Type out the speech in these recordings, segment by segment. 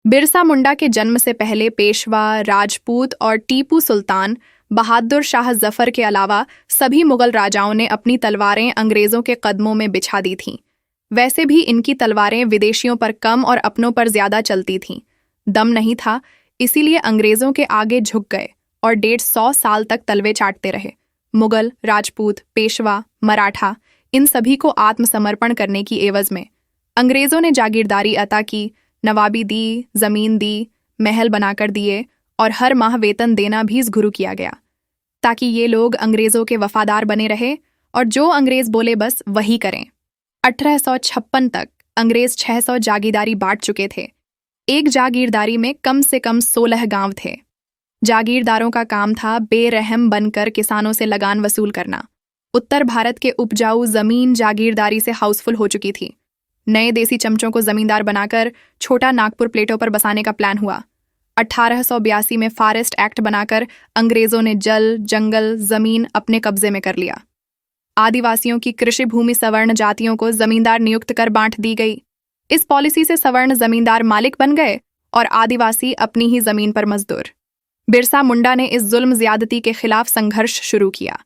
बिरसा मुंडा के जन्म से पहले पेशवा, राजपूत और टीपू सुल्तान, बहादुर शाह जफर के अलावा सभी मुगल राजाओं ने अपनी तलवारें अंग्रेजों के कदमों में बिछा दी थीं। वैसे भी इनकी तलवारें विदेशियों पर कम और अपनों पर ज्यादा चलती थीं। दम नहीं था, इसीलिए अंग्रेजों के आगे झुक गए और 150 साल तक तलवे चाटते रहे। मुगल, राजपूत, पेशवा, मराठा इन सभी को आत्मसमर्पण करने की एवज में अंग्रेजों ने जागीरदारी अता की, नवाबी दी, जमीन दी, महल बनाकर दिए और हर माह वेतन देना भी गुरु किया गया, ताकि ये लोग अंग्रेजों के वफादार बने रहे और जो अंग्रेज बोले बस वही करें। 1856 तक अंग्रेज 600 जागीरदारी बांट चुके थे। एक जागीरदारी में कम से कम 16 गांव थे। जागीरदारों का काम था बेरहम बनकर किसानों से लगान वसूल करना। उत्तर भारत के उपजाऊ जमीन जागीरदारी से हाउसफुल हो चुकी थी। नए देसी चमचों को जमींदार बनाकर छोटा नागपुर प्लेटों पर बसाने का प्लान हुआ। 1882 में फॉरेस्ट एक्ट बनाकर अंग्रेजों ने जल, जंगल, जमीन अपने कब्जे में कर लिया। आदिवासियों की कृषि भूमि सवर्ण जातियों को जमींदार नियुक्त कर बांट दी गई। इस पॉलिसी से सवर्ण जमींदार मालिक बन गए और आदिवासी अपनी ही जमीन पर मजदूर। बिरसा मुंडा ने इस जुल्म ज्यादती के खिलाफ संघर्ष शुरू किया।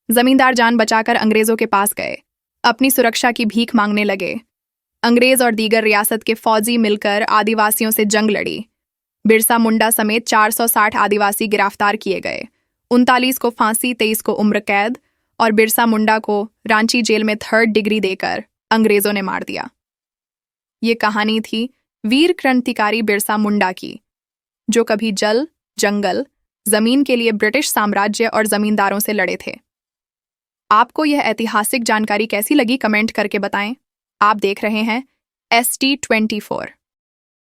जमींदार जान बचाकर अंग्रेजों के पास गए, अपनी सुरक्षा की भीख मांगने लगे। अंग्रेज और दीगर रियासत के फौजी मिलकर आदिवासियों से जंग लड़ी। बिरसा मुंडा समेत 460 आदिवासी गिरफ्तार किए गए। 39 को फांसी, 23 को उम्र कैद और बिरसा मुंडा को रांची जेल में 3rd डिग्री देकर अंग्रेजों ने मार दिया। ये कहानी थी वीर क्रांतिकारी बिरसा मुंडा की, जो कभी जल, जंगल, जमीन के लिए ब्रिटिश साम्राज्य और जमींदारों से लड़े थे। आपको यह ऐतिहासिक जानकारी कैसी लगी, कमेंट करके बताएं। आप देख रहे हैं ST24।